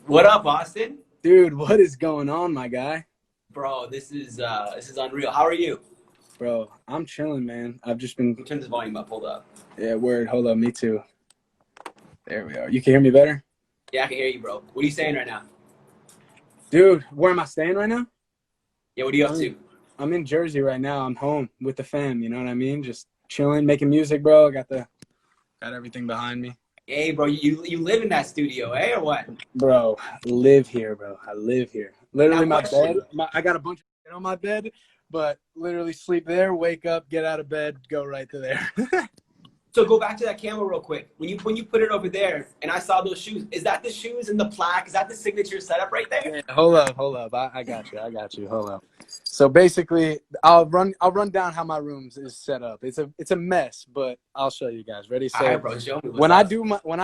What up, Austin? Dude, what is going on, my guy? Bro, this is unreal. How are you? Bro, I'm chilling, man. I've just been, Turn this volume up. Hold up. yeah, word. Hold up, me too. There we are. You can hear me better? Yeah, I can hear you, bro. What are you saying right now? Dude, where am I staying right now? Yeah, what are you up I'm in, to? I'm in Jersey right now. I'm home with the fam, you know what I mean? Just chilling, making music, bro. Got everything behind me. Hey, bro, you live in that studio, eh, or what? Bro, I live here, bro. I live here. Now, Literally my bed, question. I got a bunch of shit on my bed, but literally sleep there, wake up, get out of bed, go right to there. So go back to that camera real quick. When you put it over there, and I saw those shoes. Is that the shoes and the plaque? Is that the signature setup right there? Yeah, hold up. I got you. Hold up. So basically, I'll run down how my rooms is set up. It's a mess, but I'll show you guys. Ready? All right, So bro, show me what's when I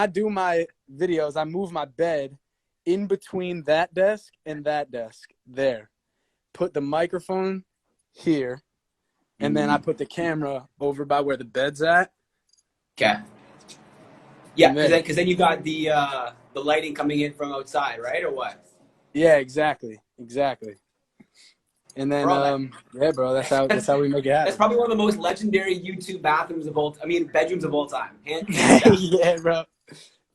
up. do my videos, I move my bed in between that desk and that desk there. Put the microphone here, and then I put the camera over by where the bed's at. Okay. Yeah, And because then then you got the lighting coming in from outside, right, or what? yeah, exactly. And then Bro, yeah, bro, that's that's how we make it that's happen. probably one of the most legendary YouTube bathrooms of all. I mean, bedrooms of all time, hands down. Yeah, bro.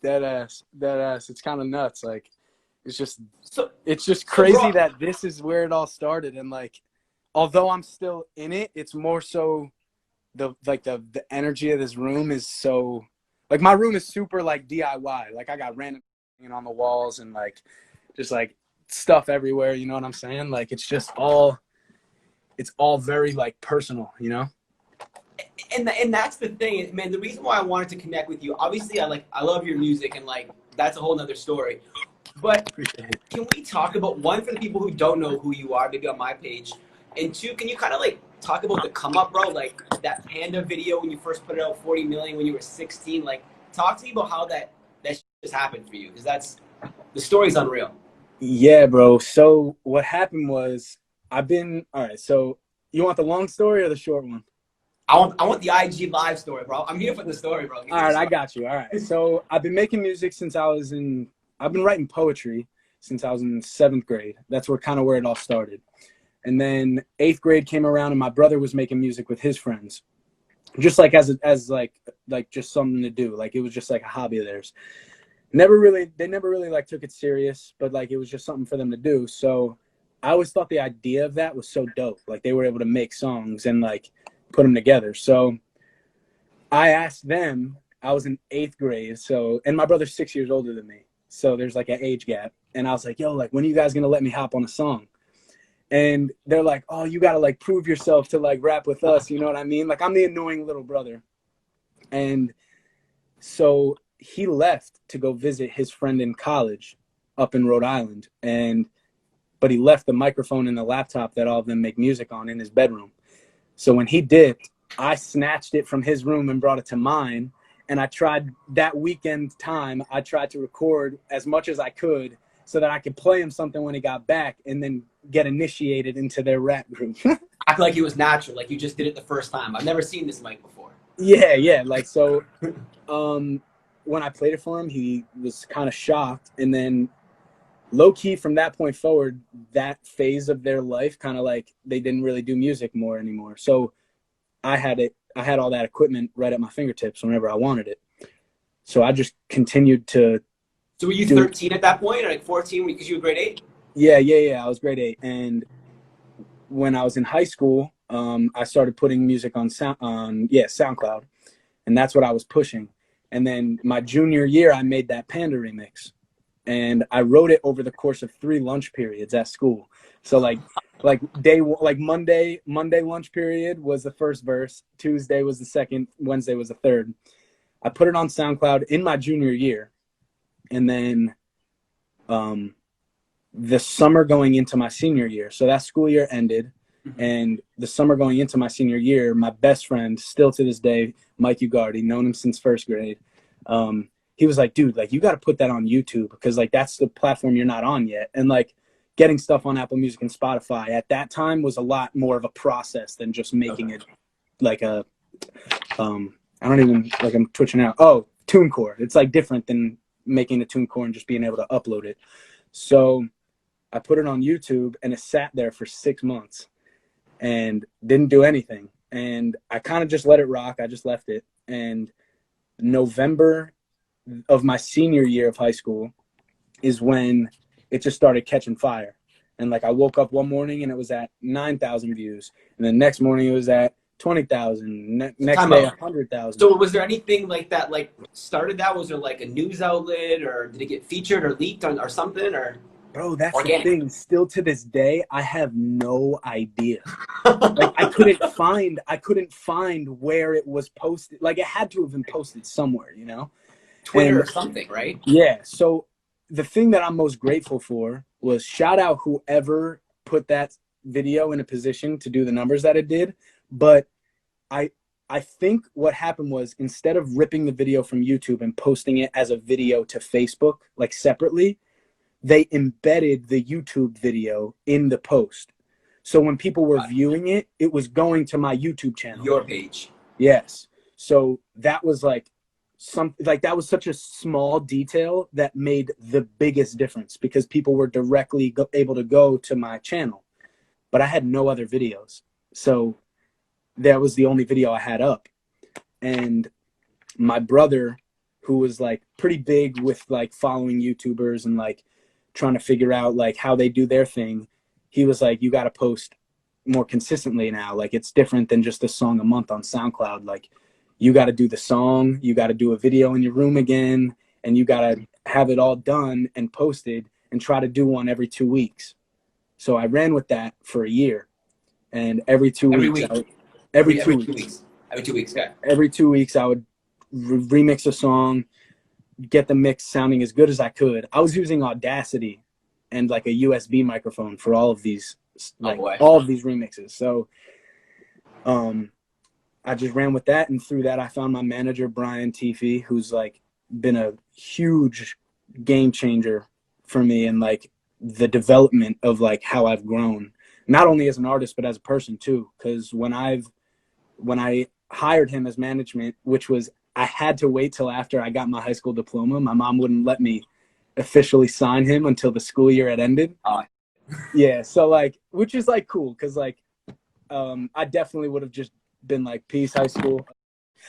Dead ass. It's kind of nuts. Like, it's just, So, it's just so, crazy bro, that this is where it all started. And like, although I'm still in it, it's more so the energy of this room is so like my room is super like DIY. Like I got random on the walls and like just like stuff everywhere. You know what I'm saying? Like it's all very like personal. You know? and that's the thing, man. The reason why I wanted to connect with you, obviously, I love your music, and like that's a whole nother story. But Appreciate it. can we talk about one for the people who don't know who you are, maybe on my page, and two, can you kind of like talk about the come up, bro? Like that Panda video when you first put it out, 40 million when you were 16. Like, talk to me about how that just happened for you, because that's the story's unreal. Yeah, bro. So what happened was all right. So you want the long story or the short one? I want the IG live story, bro. I'm here for the story, bro. Give All me the right, I story. got you. All right. So I've been writing poetry since I was in seventh grade. That's where it all started. And then eighth grade came around, and my brother was making music with his friends, just like as like just something to do. Like it was just like a hobby of theirs. They never really like took it serious, but like it was just something for them to do. So I always thought the idea of that was so dope. Like they were able to make songs and like put them together. So I asked them, I was in eighth grade. So, and my brother's 6 years older than me. So there's like an age gap. And I was like, yo, like, when are you guys going to let me hop on a song? And they're like, oh, you got to like prove yourself to like rap with us. You know what I mean? Like, I'm the annoying little brother. And so he left to go visit his friend in college up in Rhode Island. But he left the microphone and the laptop that all of them make music on in his bedroom. So when he dipped, I snatched it from his room and brought it to mine. And I tried that weekend time, I tried to record as much as I could so that I could play him something when he got back and then get initiated into their rap group. I feel like it was natural, like you just did it the first time. I've never seen this mic before. Yeah. Like, so when I played it for him, he was kind of shocked. And then low key from that point forward, that phase of their life, kind of like they didn't really do music more anymore. So I had all that equipment right at my fingertips whenever I wanted it. So I just continued to So were you do. 13 at that point, or like 14 because you were grade 8? Yeah. I was grade 8, and when I was in high school, I started putting music on SoundCloud, and that's what I was pushing. And then my junior year, I made that Panda remix, and I wrote it over the course of 3 lunch periods at school. So like Monday lunch period was the first verse, Tuesday was the second, Wednesday was the third. I put it on SoundCloud in my junior year, and then the summer going into my senior year. So that school year ended, and the summer going into my senior year, my best friend, still to this day, Mike Ugardi, known him since first grade. He was like, dude, like you got to put that on YouTube because like that's the platform you're not on yet. And like getting stuff on Apple Music and Spotify at that time was a lot more of a process than just making it like I don't even like I'm twitching out. Oh, TuneCore. It's like different than making a TuneCore and just being able to upload it. So I put it on YouTube, and it sat there for 6 months and didn't do anything. And I kind of just let it rock. I just left it. And November of my senior year of high school is when it just started catching fire. And like I woke up one morning and it was at 9,000 views, and the next morning it was at 20,000. Next day 100,000. So was there anything like that like started that? Was there like a news outlet, or did it get featured or leaked on or something? Or bro, that's organic? The thing. Still to this day, I have no idea. Like I couldn't find where it was posted. Like it had to have been posted somewhere, you know? Twitter or something, right? Yeah. So the thing that I'm most grateful for was, shout out whoever put that video in a position to do the numbers that it did. But I think what happened was, instead of ripping the video from YouTube and posting it as a video to Facebook, like separately, they embedded the YouTube video in the post. So when people were viewing it, it was going to my YouTube channel. Your page. Yes. So that was like that was such a small detail that made the biggest difference, because people were directly able to go to my channel. But I had no other videos. So that was the only video I had up. And my brother, who was like pretty big with like following YouTubers and like trying to figure out like how they do their thing, he was like, you got to post more consistently now. Like it's different than just a song a month on SoundCloud. Like you got to do the song, you got to do a video in your room again, and you got to have it all done and posted, and try to do one every 2 weeks. So I ran with that for a year, and every 2 weeks, every 2 weeks, yeah. Every 2 weeks I would remix a song, get the mix sounding as good as I could. I was using Audacity and like a USB microphone for all of these, like all of these remixes. So I just ran with that, and through that I found my manager, Brian Tiffy, who's like been a huge game changer for me, and like the development of like how I've grown, not only as an artist but as a person too. Because when I hired him as management, which was, I had to wait till after I got my high school diploma. My mom wouldn't let me officially sign him until the school year had ended. Yeah, so like, which is like cool, because like I definitely would have just been like, peace, high school.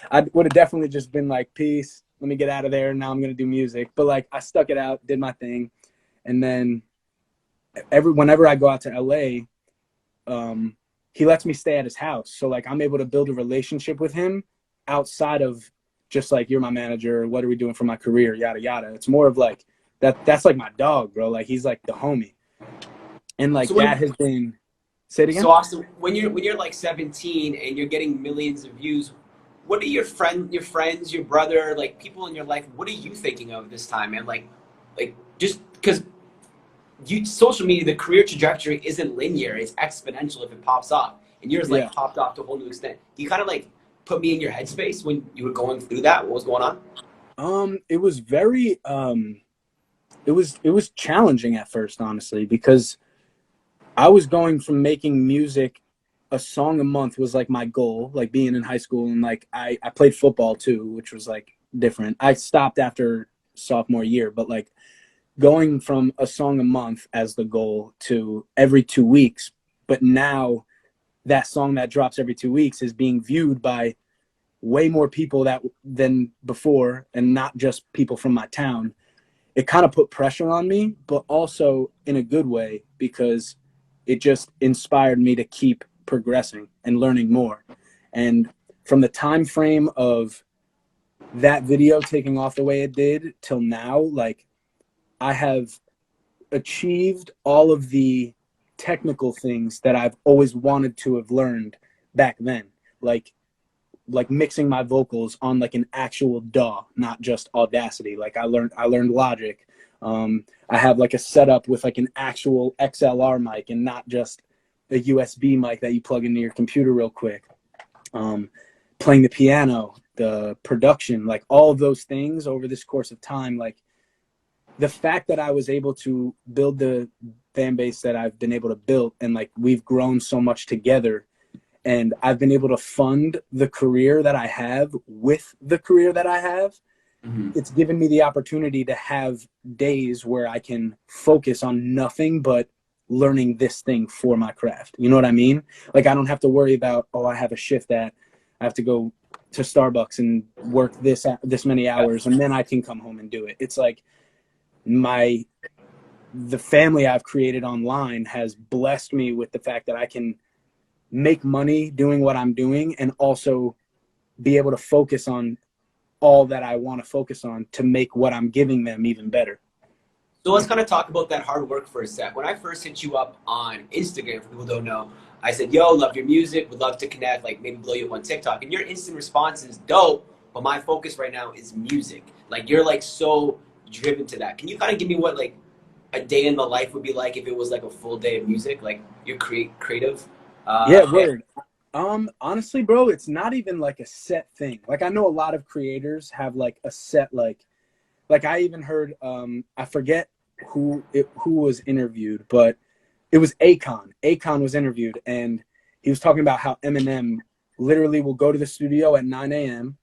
I would have definitely just been like, peace, let me get out of there, now I'm gonna do music. But like I stuck it out, did my thing, and then whenever I go out to LA, he lets me stay at his house. So like I'm able to build a relationship with him outside of just like, you're my manager, what are we doing for my career, yada yada. It's more of like that's like my dog, bro. Like he's like the homie. And like so that has been, say it again. So Austin, when you're like 17 and you're getting millions of views, what are your friends, your brother, like people in your life, what are you thinking of this time, man? Like just because social media, the career trajectory isn't linear, it's exponential if it pops off, and yours like popped off to a whole new extent. Do you kind of like put me in your headspace when you were going through that? What was going on? It was very it was challenging at first, honestly, because I was going from making music, a song a month was like my goal, like being in high school, and like I played football too, which was like different. I stopped after sophomore year, but like going from a song a month as the goal to every 2 weeks. But now that song that drops every 2 weeks is being viewed by way more people than before, and not just people from my town. It kind of put pressure on me, but also in a good way, because it just inspired me to keep progressing and learning more. And from the time frame of that video taking off the way it did till now, like I have achieved all of the technical things that I've always wanted to have learned back then, like mixing my vocals on like an actual DAW, not just Audacity. Like I learned Logic. I have like a setup with like an actual XLR mic and not just a USB mic that you plug into your computer real quick. Playing the piano, the production, like all of those things over this course of time, like the fact that I was able to build the fan base that I've been able to build, and like we've grown so much together, and I've been able to fund the career that I have with the career that I have, it's given me the opportunity to have days where I can focus on nothing but learning this thing for my craft. You know what I mean? Like, I don't have to worry about, oh, I have a shift that I have to go to Starbucks and work this many hours and then I can come home and do it. It's like the family I've created online has blessed me with the fact that I can make money doing what I'm doing and also be able to focus on all that I want to focus on to make what I'm giving them even better. So let's kind of talk about that hard work for a sec. When I first hit you up on Instagram, for people who don't know, I said, yo, love your music, would love to connect, like maybe blow you up on TikTok. And your instant response is dope, but my focus right now is music. Like, you're like so driven to that. Can you kind of give me what like a day in the life would be like if it was like a full day of music, like you're creative? Yeah, word. Honestly, bro, it's not even like a set thing. Like, I know a lot of creators have like a set, like I even heard, I forget who was interviewed, but it was Akon. Akon was interviewed, and he was talking about how Eminem literally will go to the studio at 9 a.m.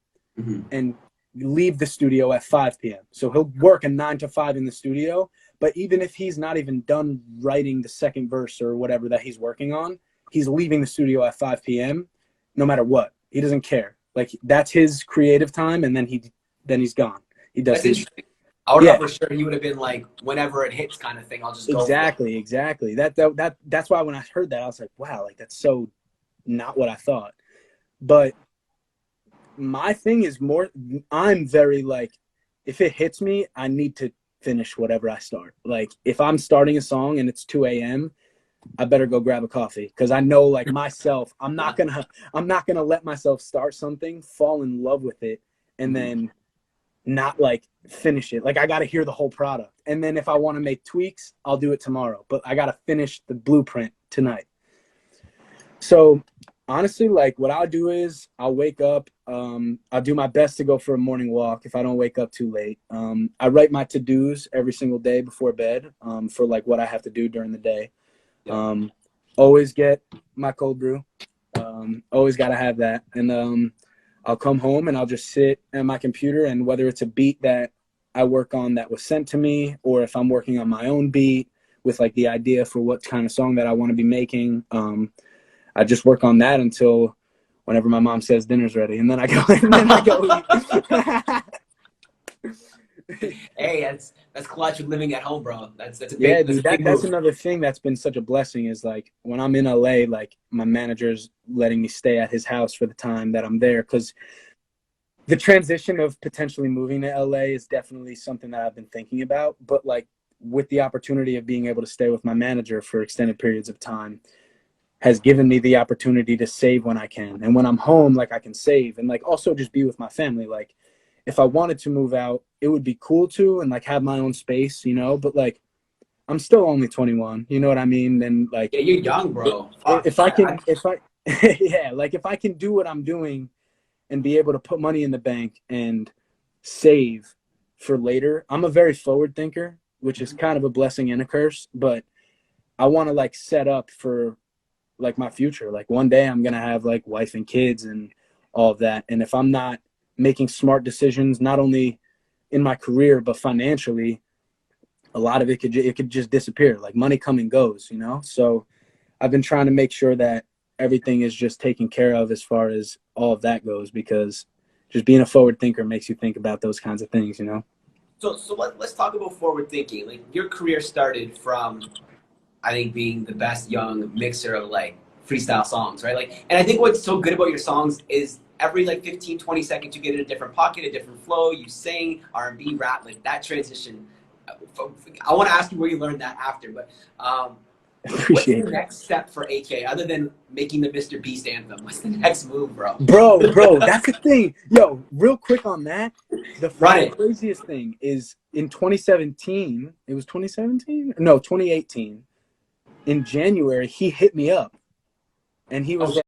and leave the studio at 5 p.m. So he'll work a 9 to 5 in the studio, but even if he's not even done writing the second verse or whatever that he's working on, he's leaving the studio at 5 p.m. no matter what. He doesn't care. Like, that's his creative time, and then he's gone. He does. That's interesting. I would have for sure he would have been like, whenever it hits kind of thing, I'll just go. Exactly. That's why when I heard that, I was like, wow, like that's so not what I thought. But my thing is more, I'm very like, if it hits me, I need to finish whatever I start. Like, if I'm starting a song and it's 2 a.m., I better go grab a coffee, because I know, like, myself, I'm not gonna let myself start something, fall in love with it, and then not like finish it. Like, I got to hear the whole product, and then if I want to make tweaks, I'll do it tomorrow, but I got to finish the blueprint tonight. So honestly, like, what I'll do is I'll wake up, I'll do my best to go for a morning walk if I don't wake up too late. I write my to-dos every single day before bed, for like what I have to do during the day. Always get my cold brew, always got to have that. And I'll come home and I'll just sit at my computer, and whether it's a beat that I work on that was sent to me, or if I'm working on my own beat with like the idea for what kind of song that I want to be making, I just work on that until whenever my mom says dinner's ready, and then I go Hey, that's clutch with living at home, bro. That's a big, yeah, dude. That's another thing that's been such a blessing, is like when I'm in LA, like my manager's letting me stay at his house for the time that I'm there, because the transition of potentially moving to LA is definitely something that I've been thinking about. But like, with the opportunity of being able to stay with my manager for extended periods of time has given me the opportunity to save when I can. And when I'm home, like, I can save and like also just be with my family. Like, if I wanted to move out, it would be cool to, and like have my own space, you know, but like, I'm still only 21, you know what I mean? And like, yeah, you're young, bro. If I yeah, like if I can do what I'm doing and be able to put money in the bank and save for later, I'm a very forward thinker, which is kind of a blessing and a curse, but I want to like set up for like my future. Like, one day I'm going to have like wife and kids and all of that. And if I'm not making smart decisions, not only in my career, but financially, a lot of it could just disappear. Like, money come and goes, you know? So I've been trying to make sure that everything is just taken care of as far as all of that goes, because just being a forward thinker makes you think about those kinds of things, you know? So let's talk about forward thinking. Like, your career started from, I think, being the best young mixer of like freestyle songs, right? Like, and I think what's so good about your songs is every like 15, 20 seconds you get in a different pocket, a different flow, you sing, R&B, rap, like that transition. I want to ask you where you learned that after, but what's the next step for AK other than making the Mr. Beast anthem? What's the next move, bro? Bro, that's the thing. Yo, real quick on that, the craziest thing is in 2017, it was 2017? No, 2018. In January, he hit me up and he was like,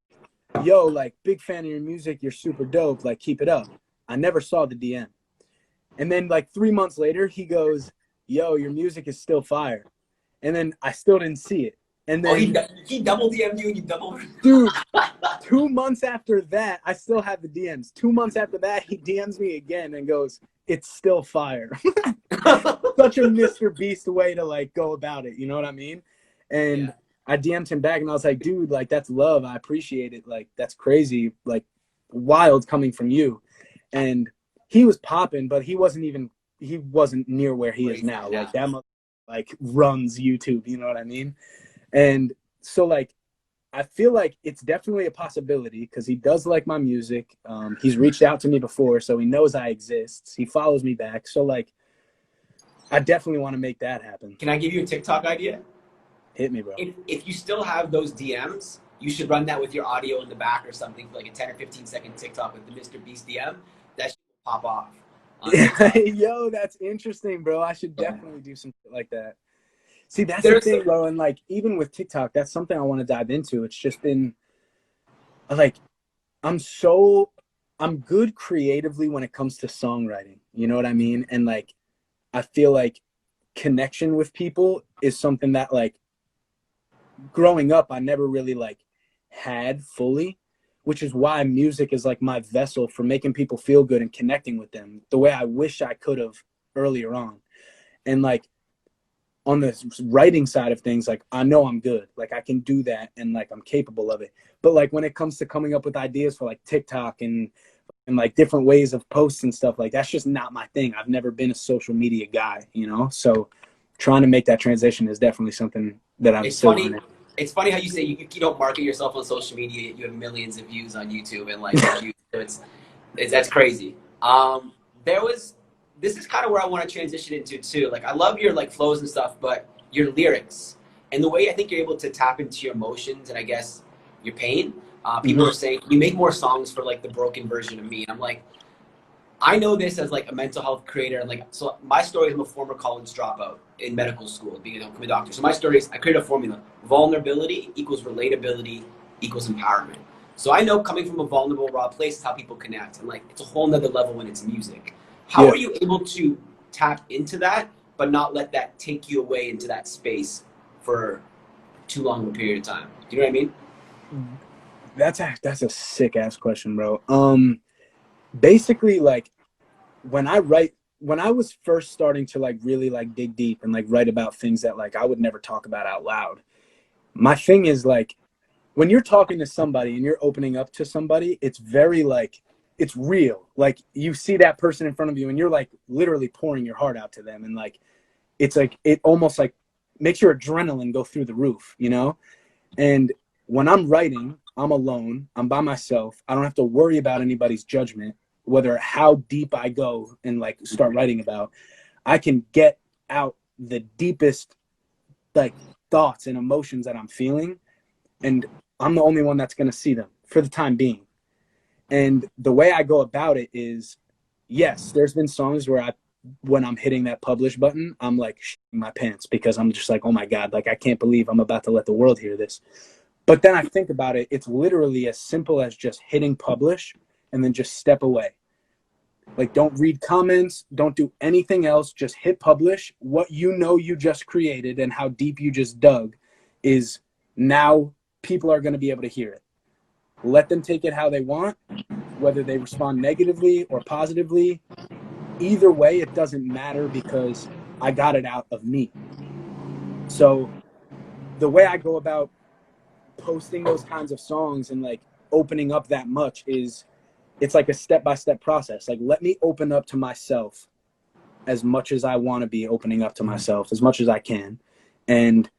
yo, like, big fan of your music, you're super dope, like, keep it up. I never saw the DM. And then like 3 months later, he goes, yo, your music is still fire. And then I still didn't see it. And then he double DM'd you and you double. Dude, 2 months after that, I still have the DMs. 2 months after that, he DMs me again and goes, it's still fire. Such a Mr. Beast way to like go about it, you know what I mean? And Yeah. I DM'd him back and I was like, dude, like that's love. I appreciate it. Like that's crazy, like wild coming from you. And he was popping, but he wasn't near where he is now. Like that like runs YouTube, you know what I mean? And so like I feel like it's definitely a possibility because he does like my music. He's reached out to me before, so he knows I exist. He follows me back. So like I definitely want to make that happen. Can I give you a TikTok idea? Hit me, bro. If you still have those DMs, you should run that with your audio in the back or something for like a 10 or 15-second TikTok with the Mr. Beast DM. That should pop off. Yo, that's interesting, bro. I should definitely do some shit like that. See, that's the thing, bro. And like, even with TikTok, that's something I want to dive into. It's just been like, I'm good creatively when it comes to songwriting. You know what I mean? And like, I feel like connection with people is something that like growing up, I never really like had fully, which is why music is like my vessel for making people feel good and connecting with them the way I wish I could have earlier on. And like on the writing side of things, like I know I'm good, like I can do that and like I'm capable of it. But like when it comes to coming up with ideas for like TikTok and like different ways of posts and stuff, like that's just not my thing. I've never been a social media guy, you know? So trying to make that transition is definitely something that I'm still learning. It's funny how you say you don't market yourself on social media, yet you have millions of views on YouTube and like that's crazy. This is kind of where I want to transition into too. Like I love your like flows and stuff, but your lyrics and the way I think you're able to tap into your emotions and I guess your pain. People are saying you make more songs for like the broken version of me. And I'm like, I know this as like a mental health creator, and like so my story is I'm a former college dropout in medical school, being a doctor. So my story is I created a formula: vulnerability equals relatability equals empowerment. So I know coming from a vulnerable, raw place is how people connect, and like it's a whole nother level when it's music. How are you able to tap into that, but not let that take you away into that space for too long of a period of time? Do you know what I mean? That's a sick ass question, bro. Basically, like when I was first starting to like really like dig deep and like write about things that like I would never talk about out loud, my thing is like when you're talking to somebody and you're opening up to somebody, it's very like it's real. Like you see that person in front of you and you're like literally pouring your heart out to them, and like it's like it almost like makes your adrenaline go through the roof, you know? And when I'm writing, I'm alone, I'm by myself, I don't have to worry about anybody's judgment, whether how deep I go and like start writing about. I can get out the deepest like thoughts and emotions that I'm feeling, and I'm the only one that's going to see them for the time being. And the way I go about it is, yes, there's been songs where when I'm hitting that publish button, I'm like shitting my pants because I'm just like, oh my God, like I can't believe I'm about to let the world hear this. But then I think about it, it's literally as simple as just hitting publish and then just step away. Like don't read comments, don't do anything else, just hit publish. What you know you just created and how deep you just dug is now people are going to be able to hear it. Let them take it how they want, whether they respond negatively or positively. Either way, it doesn't matter because I got it out of me. So the way I go about posting those kinds of songs and like opening up that much is it's like a step-by-step process. Like let me open up to myself as much as I want to be opening up to myself, as much as I can. And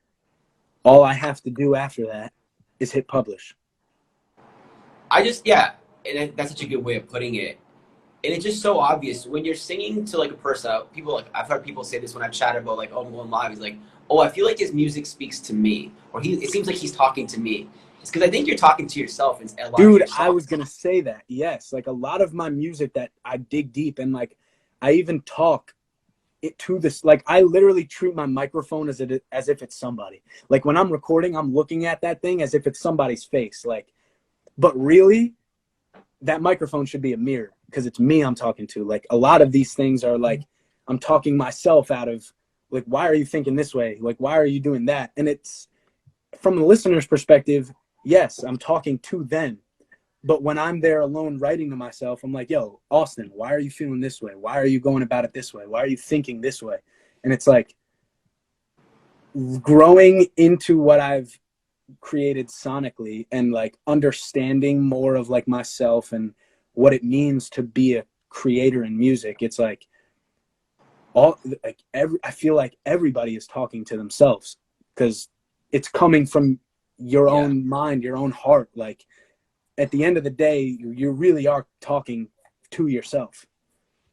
all I have to do after that is hit publish. And that's such a good way of putting it. And it's just so obvious when you're singing to like a person. People like I've heard people say this when I've chatted about like, oh, I'm going live. He's like, oh, I feel like his music speaks to me, or it seems like he's talking to me. It's because I think you're talking to yourself. And dude, I was gonna say that. Yes, like a lot of my music that I dig deep and like I even talk it to this. Like I literally treat my microphone as if it's somebody. Like when I'm recording, I'm looking at that thing as if it's somebody's face. Like, but really, that microphone should be a mirror because it's me I'm talking to. Like a lot of these things are like I'm talking myself out of like, why are you thinking this way? Like, why are you doing that? And it's from the listener's perspective, yes, I'm talking to them, but when I'm there alone writing to myself, I'm like, yo, Austin, why are you feeling this way? Why are you going about it this way? Why are you thinking this way? And it's like growing into what I've created sonically and like understanding more of like myself and what it means to be a creator in music. It's like I feel like everybody is talking to themselves because it's coming from your own mind, your own heart. Like at the end of the day, you really are talking to yourself.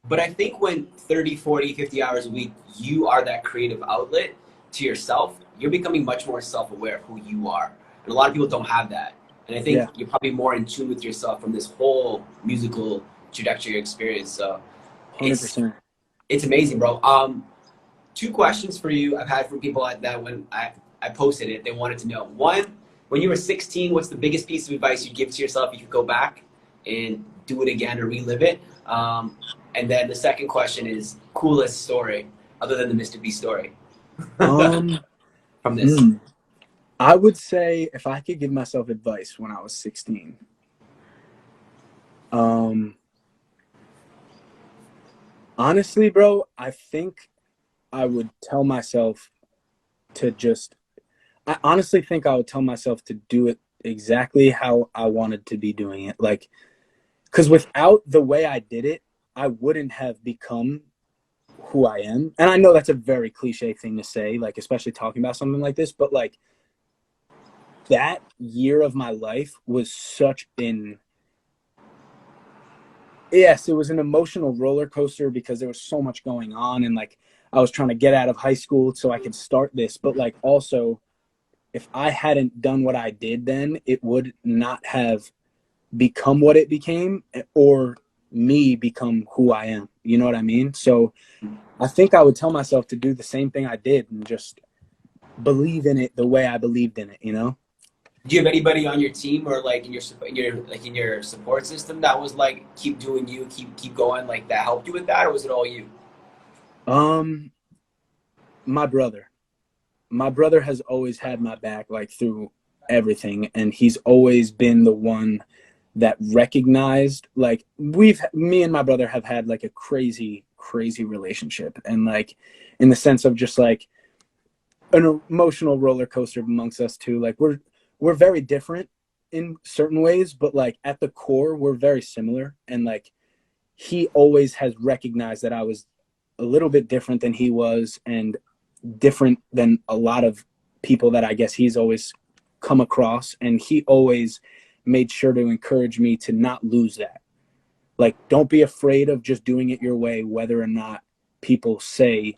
But I think when 30, 40, 50 hours a week, you are that creative outlet to yourself, you're becoming much more self-aware of who you are. And a lot of people don't have that. And I think you're probably more in tune with yourself from this whole musical trajectory experience. So 100%. It's amazing, bro. 2 questions for you I've had from people like that when I posted it, they wanted to know. One, when you were 16, what's the biggest piece of advice you'd give to yourself if you could go back and do it again or relive it? And then the second question is coolest story other than the Mr. B story from this. I would say if I could give myself advice when I was 16, honestly, bro, I think I would tell myself to I honestly think I would tell myself to do it exactly how I wanted to be doing it. Like, because without the way I did it, I wouldn't have become who I am. And I know that's a very cliche thing to say, like, especially talking about something like this, but like that year of my life was such yes, it was an emotional roller coaster because there was so much going on. And like, I was trying to get out of high school so I could start this. But like, also, if I hadn't done what I did then, it would not have become what it became or me become who I am. You know what I mean? So I think I would tell myself to do the same thing I did and just believe in it the way I believed in it, you know? Do you have anybody on your team or like in your support system that was like keep doing you, keep going, like that helped you with that, or was it all you? My brother. My brother has always had my back like through everything, and he's always been the one that recognized like me and my brother have had like a crazy relationship, and like in the sense of just like an emotional roller coaster amongst us two. Like we're very different in certain ways, but like at the core we're very similar. And like he always has recognized that I was a little bit different than he was and different than a lot of people that I guess he's always come across, and he always made sure to encourage me to not lose that. Like, don't be afraid of just doing it your way, whether or not people say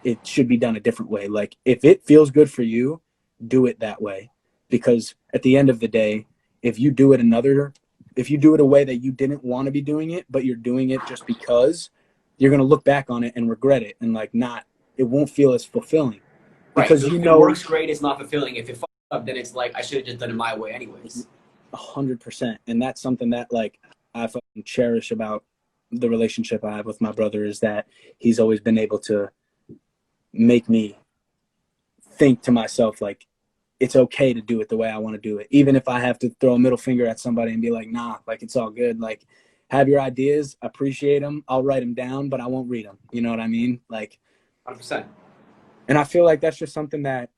it should be done a different way. Like, if it feels good for you, do it that way. Because at the end of the day, if you do it a way that you didn't want to be doing it, but you're doing it just because, you're going to look back on it and regret it, and like it won't feel as fulfilling. Because right. So if it works great, it's not fulfilling. If it fucks up, then it's like I should have just done it my way anyways. 100%. And that's something that like I fucking cherish about the relationship I have with my brother, is that he's always been able to make me think to myself like it's okay to do it the way I want to do it, even if I have to throw a middle finger at somebody and be like, nah, like it's all good, like have your ideas, appreciate them, I'll write them down, but I won't read them. You know what I mean? Like 100%. And I feel like that's just something that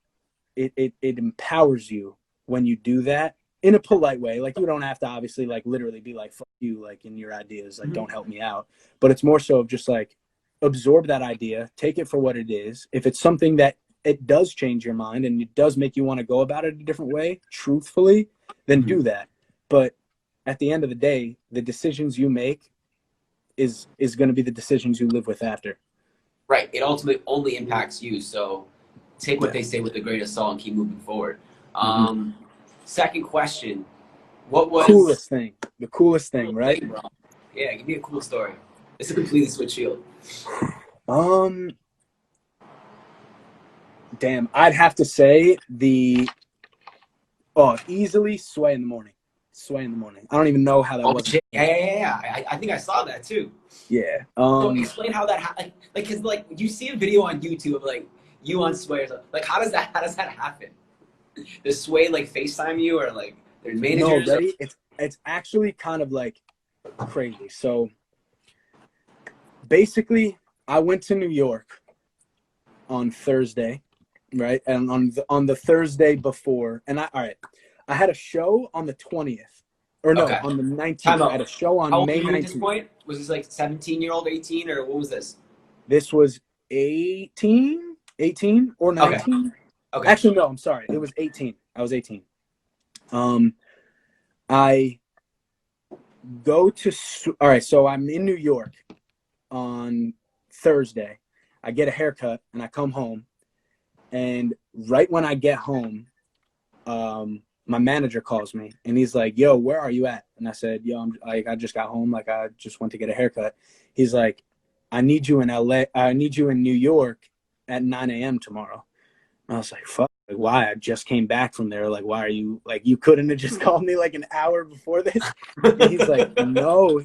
it empowers you when you do that in a polite way. Like, you don't have to obviously like literally be like, fuck you, like in your ideas, like don't help me out. But it's more so of just like absorb that idea, take it for what it is. If it's something that it does change your mind and it does make you want to go about it a different way, truthfully, then do that. But at the end of the day, the decisions you make is going to be the decisions you live with after. Right. It ultimately only impacts you. So take what they say with a grain of salt and keep moving forward. Second question. What was the coolest thing, right? Bro. Yeah, give me a cool story. It's a completely switch field. Damn, I'd have to say easily Sway in the Morning. Sway in the Morning. I don't even know how that was. Shit. Yeah. I think I saw that too. Yeah. So explain how that happened. Like, cause like you see a video on YouTube of like you on Sway or something. Like, how does that happen? Does Sway like FaceTime you or like Their No, managers. ready? It's actually kind of like crazy. So basically, I went to New York on Thursday, right? And on the Thursday before, and I had a show on the 20th, or no, Okay. on the Time 19th. I had out. a show How on old are May you at this 19th. point? Was this like 17-year-old, 18, or what was this? This was 18 or Okay. 19. Okay. Actually, no, I'm sorry. It was 18. I was 18. I go to, all right, so I'm in New York on Thursday. I get a haircut and I come home. And right when I get home, my manager calls me and he's like, yo, where are you at? And I said, yo, I just got home. Like, I just went to get a haircut. He's like, I need you in LA. I need you in New York at 9 a.m. tomorrow. And I was like, fuck, like, why? I just came back from there. Like, why are you, like, you couldn't have just called me like an hour before this? And he's like, no,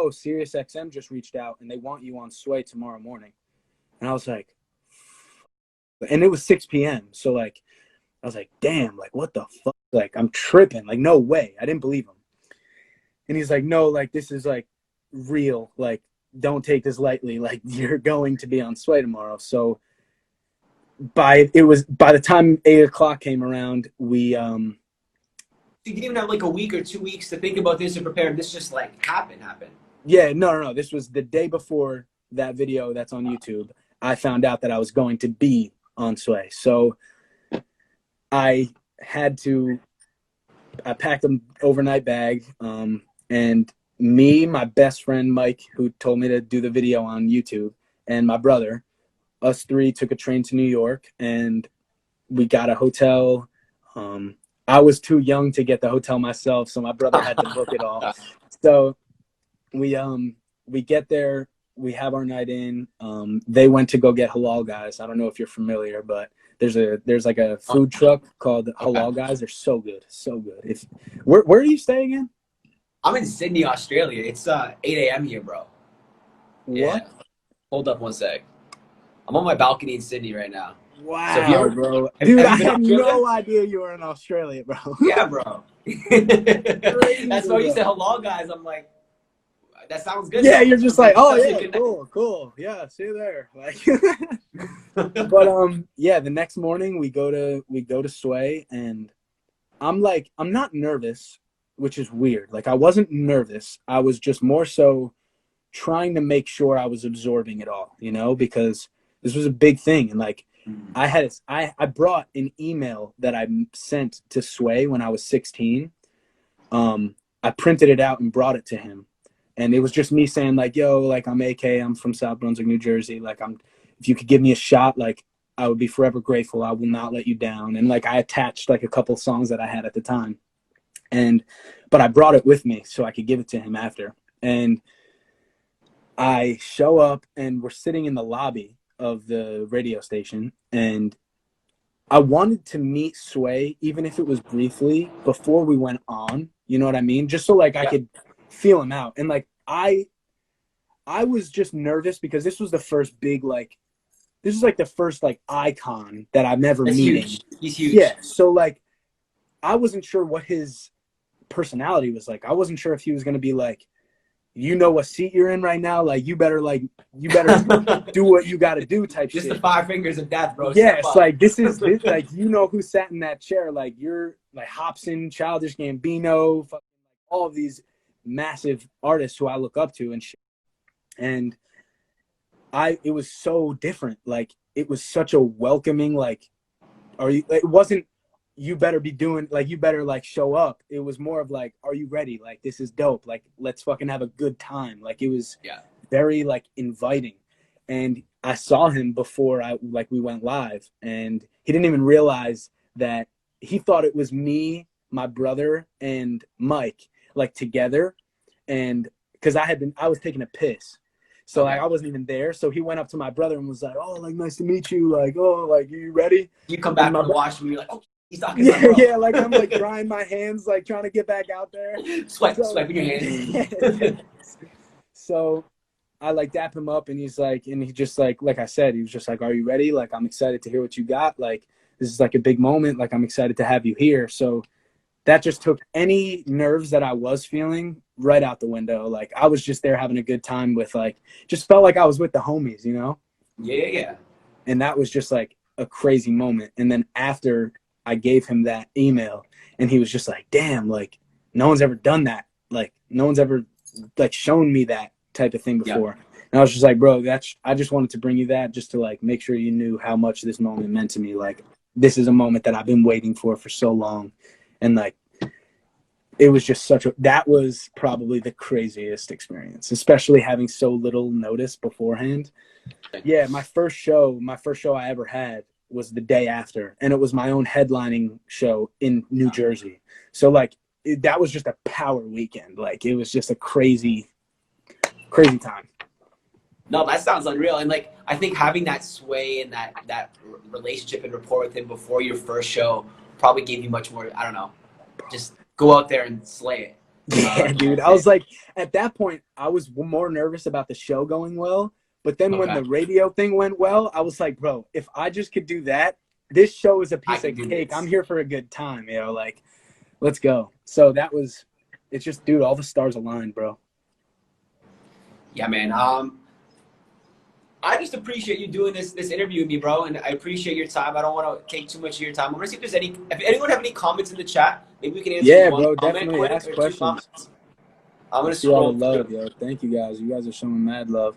Sirius XM just reached out and they want you on Sway tomorrow morning. And I was like, and it was 6 p.m. So like, I was like, damn, like, what the fuck? Like, I'm tripping. Like, no way. I didn't believe him. And he's like, no, like, this is like real. Like, don't take this lightly. Like, you're going to be on Sway tomorrow. So by the time 8 o'clock came around, we You didn't even have like a week or 2 weeks to think about this and prepare. This just like happened. Yeah, no. This was the day before that video that's on YouTube. I found out that I was going to be on Sway. So I packed an overnight bag, and me, my best friend Mike, who told me to do the video on YouTube, and my brother, us three took a train to New York, and we got a hotel. I was too young to get the hotel myself, so my brother had to book it all. So we get there, we have our night in. They went to go get Halal Guys. I don't know if you're familiar, but there's like a food truck called Halal Guys. They're so good, so good. Where are you staying in? I'm in Sydney, Australia. It's 8 a.m. here, bro. What? Yeah. Hold up one sec. I'm on my balcony in Sydney right now. Wow, So if you ever, bro. have Dude, you I been to had Australia? no idea you were in Australia, bro. Yeah, bro. That's why you said Halal Guys. I'm like, that sounds good. Yeah, though. you're just like, oh Such a yeah, good cool. Yeah, see you there. Like, but yeah, the next morning we go to Sway, and I'm not nervous, which is weird. Like, I wasn't nervous. I was just more so trying to make sure I was absorbing it all, because this was a big thing. And like, I brought an email that I sent to Sway when I was 16. I printed it out and brought it to him. And it was just me saying like, yo, like, I'm AK, I'm from South Brunswick, New Jersey. Like, if you could give me a shot, like, I would be forever grateful. I will not let you down. And like, I attached like a couple songs that I had at the time. But I brought it with me so I could give it to him after. And I show up and we're sitting in the lobby of the radio station, and I wanted to meet Sway, even if it was briefly, before we went on. You know what I mean? Just so like I could feel him out. And like, I was just nervous because this was the first big, like, this is like the first like icon that I'm ever meeting. Huge. He's huge. Yeah. So like, I wasn't sure what his personality was like. I wasn't sure if he was going to be like, you know what seat you're in right now? Like, you better do what you got to do type Just shit. the 5 fingers of death, bro. Yes, like, this like, who sat in that chair. Like, you're like Hobson, Childish Gambino, fucking, like, all of these massive artists who I look up to and shit. And it was so different. Like, it was such a welcoming, like, it wasn't, you better be doing, like, you better like show up. It was more of like, are you ready? Like, this is dope. Like, let's fucking have a good time. Like, it was very like inviting. And I saw him before we went live, and he didn't even realize that. He thought it was me, my brother, and Mike, like, together. And because I was taking a piss. So like, I wasn't even there. So he went up to my brother and was like, oh, like, nice to meet you. Like, oh, like, you ready? You come back from the washroom, you're like, oh, he's talking about bro. Yeah, like, I'm like drying my hands, like, trying to get back out there. Swiping your hands. So I like dap him up, and he just like I said, he was just like, are you ready? Like, I'm excited to hear what you got. Like, this is like a big moment. Like, I'm excited to have you here. So that just took any nerves that I was feeling right out the window. Like I was just there having a good time with like, just felt like I was with the homies, you know? Yeah. And that was just like a crazy moment. And then after I gave him that email and he was just like, damn, like no one's ever done that. Like no one's ever like shown me that type of thing before. Yeah. And I was just like, bro, I just wanted to bring you that just to like make sure you knew how much this moment meant to me. Like this is a moment that I've been waiting for so long. And like, it was just that was probably the craziest experience, especially having so little notice beforehand. Yeah, my first show I ever had was the day after, and it was my own headlining show in New Jersey. So like that was just a power weekend. Like it was just a crazy time. No, that sounds unreal. And like I think having that sway and that relationship and rapport with him before your first show probably gave you much more, I don't know, just go out there and slay it. Yeah, dude. I was like, at that point, I was more nervous about the show going well. But then when the radio thing went well, I was like, bro, if I just could do that, this show is a piece of cake. I'm here for a good time, you know, like, let's go. So it's just, dude, all the stars aligned, bro. Yeah, man. I just appreciate you doing this interview with me, bro, and I appreciate your time. I don't want to take too much of your time. I want to see if anyone have any comments in the chat. Maybe we can answer. Yeah, bro, definitely ask questions. I'm gonna scroll love, yo. Thank you guys. You guys are showing mad love.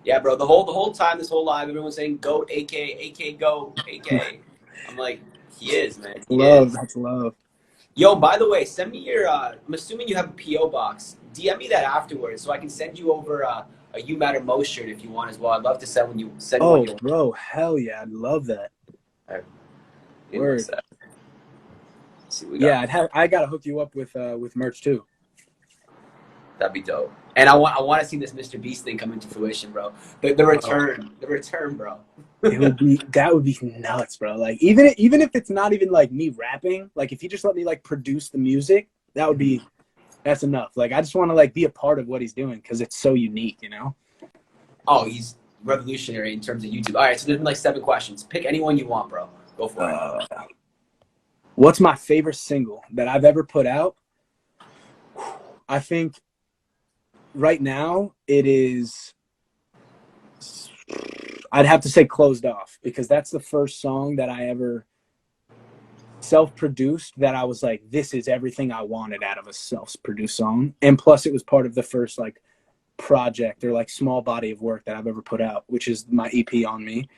Yeah, bro. The whole time, this whole live, everyone's saying "Goat," AK, Goat, AK. I'm like, he is, man. That's love. Yo, by the way, send me your. I'm assuming you have a PO box. DM me that afterwards, so I can send you over a You Matter Most shirt if you want as well. I'd love to send one. Oh, bro, hell yeah, I'd love that. Right. Word. See what we got. Yeah, I gotta hook you up with merch too. That'd be dope. And I want to see this Mr. Beast thing come into fruition, bro. The return, bro. That would be nuts, bro. Like even if it's not even like me rapping, like if he just let me like produce the music, that's enough. Like I just want to like be a part of what he's doing because it's so unique, you know. Oh, he's revolutionary in terms of YouTube. All right, so there's been like 7 questions. Pick anyone you want, bro. Go for it. What's my favorite single that I've ever put out? I think right now it is, I'd have to say Closed Off, because that's the first song that I ever self-produced that I was like, this is everything I wanted out of a self-produced song. And plus it was part of the first like project or like small body of work that I've ever put out, which is my EP On Me.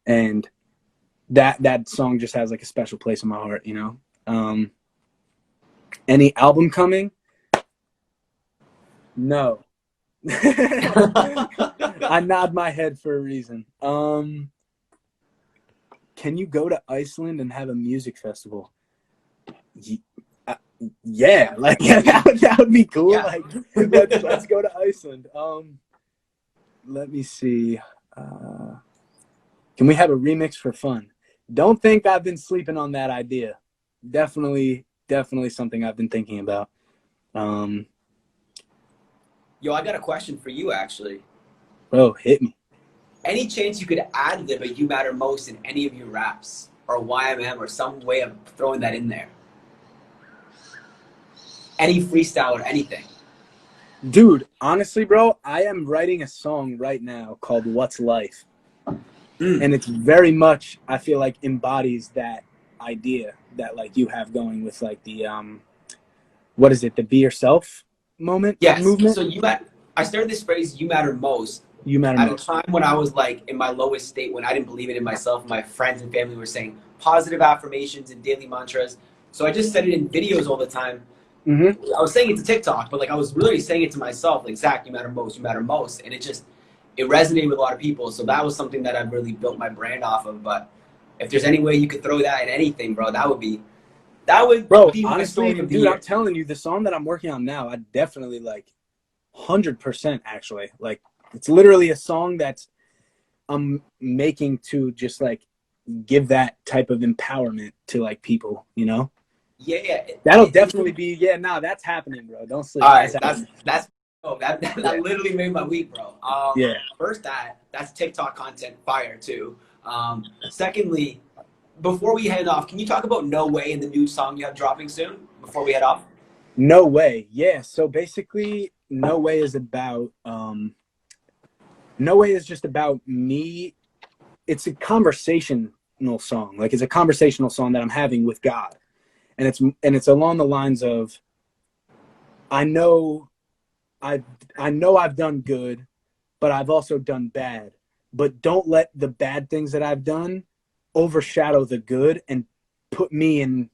And that song just has like a special place in my heart, you know. Any album coming? No. I nod my head for a reason. Can you go to Iceland and have a music festival? Yeah, like that would be cool. Yeah. Like let's go to Iceland. Let me see. Can we have a remix for fun? Don't think I've been sleeping on that idea. Definitely something I've been thinking about. Yo, I got a question for you, actually. Oh, hit me. Any chance you could ad-lib a You Matter Most in any of your raps, or YMM, or some way of throwing that in there? Any freestyle or anything? Dude, honestly, bro, I am writing a song right now called What's Life. And it's very much, I feel like, embodies that idea that like you have going with like the what is it, the be yourself moment? Yes. Movement? So I started this phrase, you matter most. You matter at most. a time when I was like in my lowest state, when I didn't believe it in myself. My friends and family were saying positive affirmations and daily mantras. So I just said it in videos all the time. Mm-hmm. I was saying it to TikTok, but like I was really saying it to myself, like, Zach, you matter most, you matter most. And it resonated with a lot of people. So that was something that I've really built my brand off of. But if there's any way you could throw that in anything, bro, that would be honestly, dude, I'm telling you, the song that I'm working on now, I definitely like 100% actually. Like it's literally a song that I'm making to just like give that type of empowerment to like people, you know? Yeah. That'll definitely be, that's happening, bro. Don't sleep. All right, that literally made my week, bro. Yeah. First, that's TikTok content fire too. Secondly, before we head off, can you talk about No Way and the new song you have dropping soon before we head off? No Way. Yeah. So basically, No Way is about No Way is just about me. It's a conversational song. Like, it's a conversational song that I'm having with God. And it's along the lines of, I know I've done good, but I've also done bad. But don't let the bad things that I've done overshadow the good and put me in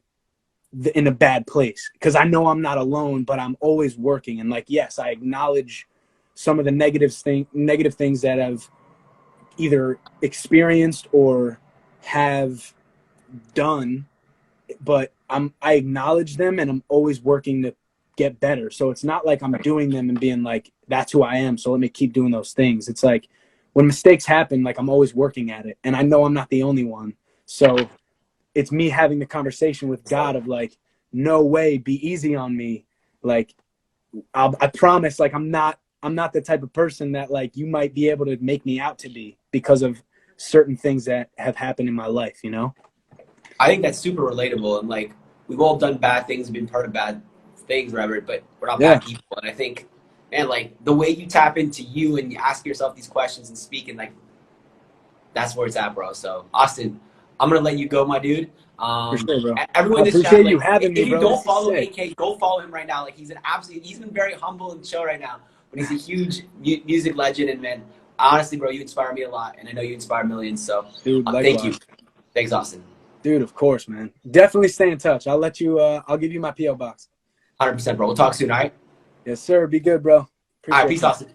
a bad place, because I know I'm not alone, but I'm always working. And like, yes, I acknowledge some of the negative things that I've either experienced or have done, but I acknowledge them, and I'm always working to get better. So it's not like I'm doing them and being like, that's who I am, so let me keep doing those things. It's like, when mistakes happen, like, I'm always working at it, and I know I'm not the only one. So it's me having the conversation with God of like, no way, be easy on me. Like, I promise, like, I'm not the type of person that like you might be able to make me out to be because of certain things that have happened in my life, you know? I think that's super relatable, and like we've all done bad things and been part of bad things, Robert, but we're not bad people. And I think, man, like the way you tap into you and you ask yourself these questions and speak, and like that's where it's at, bro. So Austin, I'm gonna let you go, my dude. For sure, bro. Everyone I in this appreciate chat, like, you having me, if you bro. don't follow AK, go follow him right now. Like, he's been very humble and chill right now, but he's a huge music legend. And man, honestly, bro, you inspire me a lot, and I know you inspire millions. So, dude, thank you. Thanks, Austin. Dude, of course, man. Definitely stay in touch. I'll let you. I'll give you my PO box. 100%, bro. We'll talk soon. All right. Yes, sir. Be good, bro. All right. Peace, Austin.